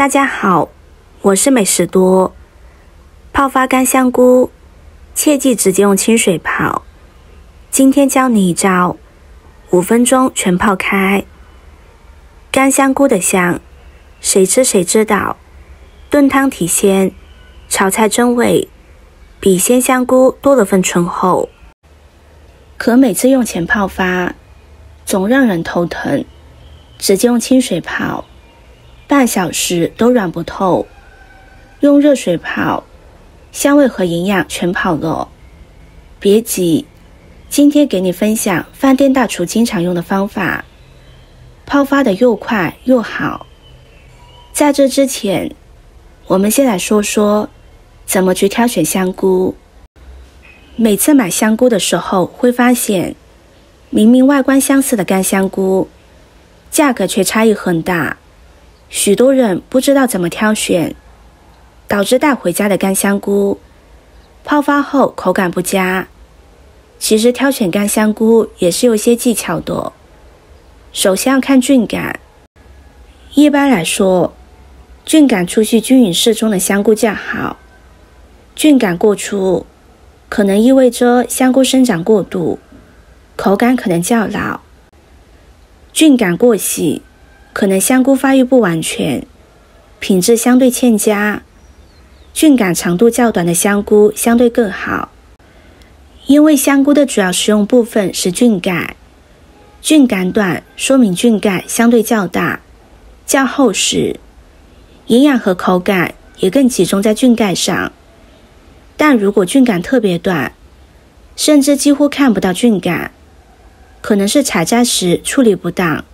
大家好，我是美食多。泡发干香菇，切记直接用清水泡。今天教你一招，5分钟全泡开。干香菇的香，谁吃谁知道。炖汤提鲜，炒菜增味，比鲜香菇多了份醇厚。可每次用前泡发，总让人头疼。直接用清水泡。半小时都软不透，用热水泡，香味和营养全跑了。别急，今天给你分享饭店大厨经常用的方法，泡发的又快又好。在这之前，我们先来说说怎么去挑选香菇。每次买香菇的时候会发现，明明外观相似的干香菇，价格却差异很大。许多人不知道怎么挑选，导致带回家的干香菇泡发后口感不佳。其实挑选干香菇也是有些技巧的。首先要看菌感，一般来说，菌感粗细均匀适中的香菇较好。菌感过粗，可能意味着香菇生长过度，口感可能较老。菌感过细，可能香菇发育不完全，品质相对欠佳。菌感长度较短的香菇相对更好，因为香菇的主要食用部分是菌盖。菌感短说明菌盖相对较大，较厚实，营养和口感也更集中在菌盖上。但如果菌感特别短，甚至几乎看不到菌感，可能是采摘时处理不当，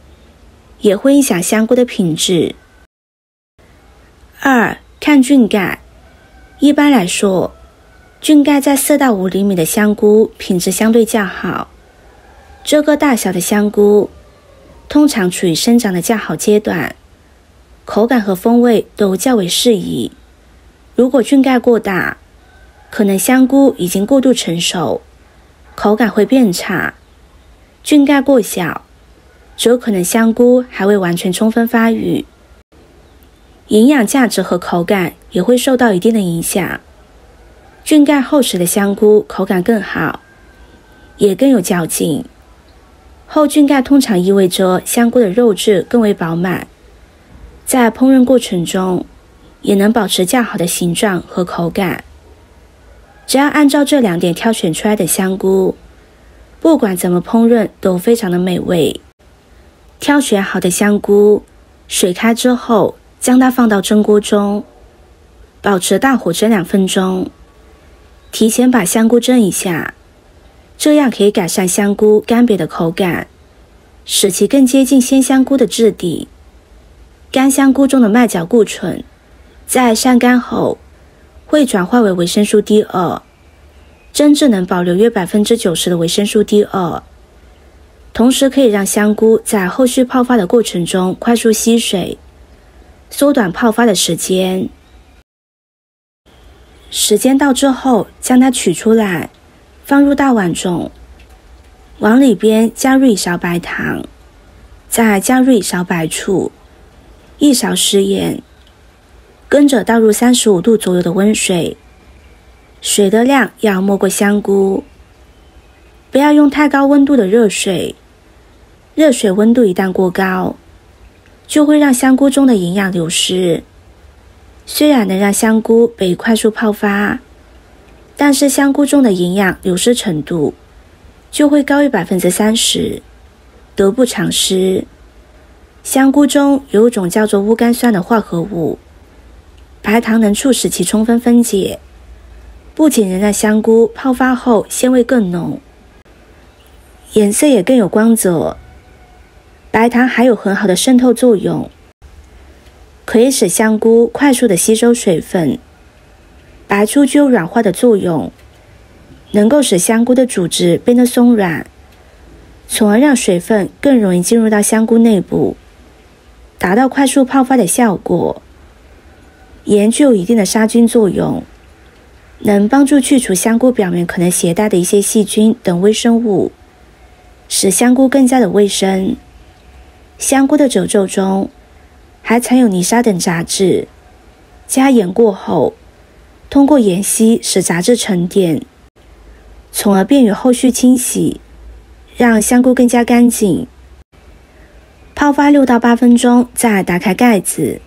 也会影响香菇的品质。2. 看菌盖。一般来说，菌盖在4到5厘米的香菇品质相对较好。这个大小的香菇通常处于生长的较好阶段，口感和风味都较为适宜。如果菌盖过大，可能香菇已经过度成熟，口感会变差。菌盖过小，则可能香菇还未完全充分发育，营养价值和口感也会受到一定的影响。菌盖厚实的香菇口感更好，也更有嚼劲。厚菌盖通常意味着香菇的肉质更为饱满，在烹饪过程中也能保持较好的形状和口感。只要按照这2点挑选出来的香菇，不管怎么烹饪都非常的美味。挑选好的香菇，水开之后将它放到蒸锅中，保持大火蒸2分钟。提前把香菇蒸一下，这样可以改善香菇干瘪的口感，使其更接近鲜香菇的质地。干香菇中的麦角固醇在晒干后会转化为维生素 D2， 真正能保留约 90% 的维生素 D2，同时可以让香菇在后续泡发的过程中快速吸水，缩短泡发的时间。时间到之后，将它取出来，放入大碗中，往里边加入1勺白糖，再加入1勺白醋，1勺食盐，跟着倒入35度左右的温水，水的量要没过香菇，不要用太高温度的热水。热水温度一旦过高，就会让香菇中的营养流失。虽然能让香菇被快速泡发，但是香菇中的营养流失程度就会高于 30%， 得不偿失。香菇中有一种叫做乌干酸的化合物，白糖能促使其充分分解，不仅能让香菇泡发后鲜味更浓，颜色也更有光泽。白糖还有很好的渗透作用，可以使香菇快速的吸收水分。白醋具有软化的作用，能够使香菇的组织变得松软，从而让水分更容易进入到香菇内部，达到快速泡发的效果。盐具有一定的杀菌作用，能帮助去除香菇表面可能携带的一些细菌等微生物，使香菇更加的卫生。香菇的褶皱中还藏有泥沙等杂质。加盐过后，通过盐析使杂质沉淀，从而便于后续清洗，让香菇更加干净。泡发6到8分钟，再打开盖子。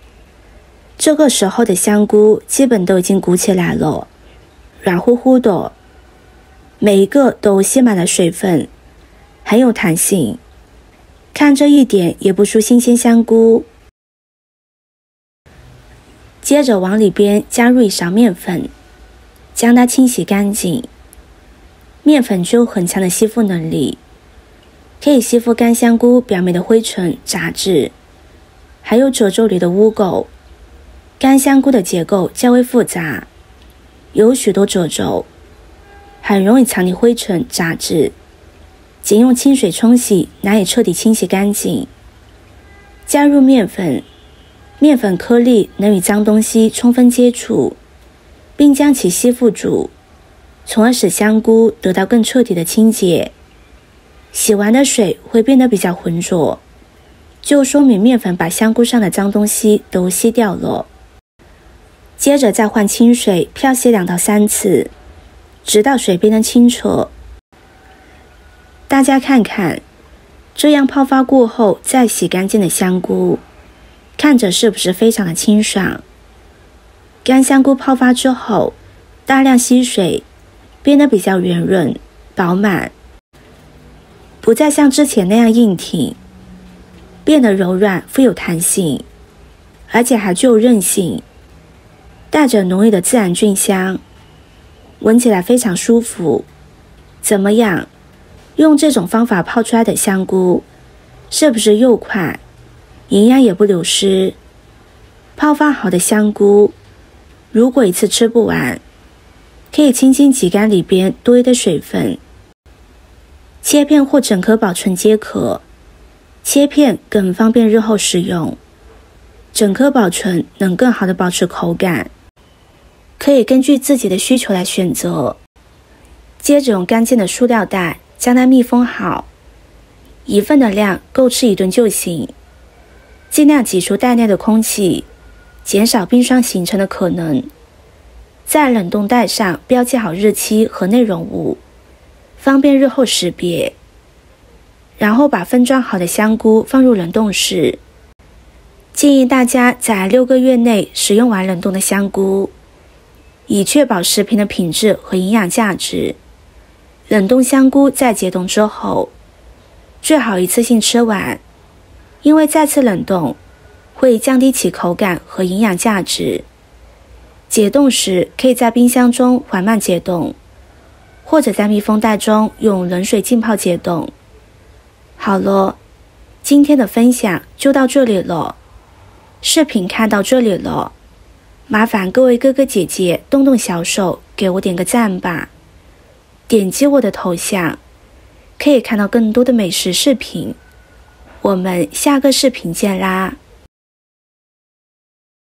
这个时候的香菇基本都已经鼓起来了，软乎乎的，每一个都吸满了水分，很有弹性，看着一点也不输新鲜香菇。接着往里边加入1勺面粉，将它清洗干净。面粉具有很强的吸附能力，可以吸附干香菇表面的灰尘、杂质，还有褶皱里的污垢。干香菇的结构较为复杂，有许多褶皱，很容易藏匿灰尘、杂质，仅用清水冲洗难以彻底清洗干净。加入面粉，面粉颗粒能与脏东西充分接触，并将其吸附住，从而使香菇得到更彻底的清洁。洗完的水会变得比较浑浊，就说明面粉把香菇上的脏东西都吸掉了。接着再换清水漂洗2到3次，直到水变得清澈。大家看看，这样泡发过后再洗干净的香菇，看着是不是非常的清爽？干香菇泡发之后，大量吸水，变得比较圆润、饱满，不再像之前那样硬挺，变得柔软、富有弹性，而且还具有韧性，带着浓郁的自然菌香，闻起来非常舒服。怎么样？用这种方法泡出来的香菇，是不是又快，营养也不流失？泡发好的香菇，如果一次吃不完，可以轻轻挤干里边多余的水分，切片或整颗保存皆可。切片更方便日后食用，整颗保存能更好的保持口感。可以根据自己的需求来选择。接着用干净的塑料袋将它密封好，1份的量够吃1顿就行。尽量挤出袋内的空气，减少冰霜形成的可能。在冷冻袋上标记好日期和内容物，方便日后识别。然后把分装好的香菇放入冷冻室。建议大家在6个月内食用完冷冻的香菇，以确保食品的品质和营养价值。冷冻香菇在解冻之后，最好一次性吃完，因为再次冷冻会降低其口感和营养价值。解冻时可以在冰箱中缓慢解冻，或者在密封袋中用冷水浸泡解冻。好了，今天的分享就到这里了。视频看到这里了，麻烦各位哥哥姐姐动动小手给我点个赞吧。点击我的头像，可以看到更多的美食视频。我们下个视频见啦！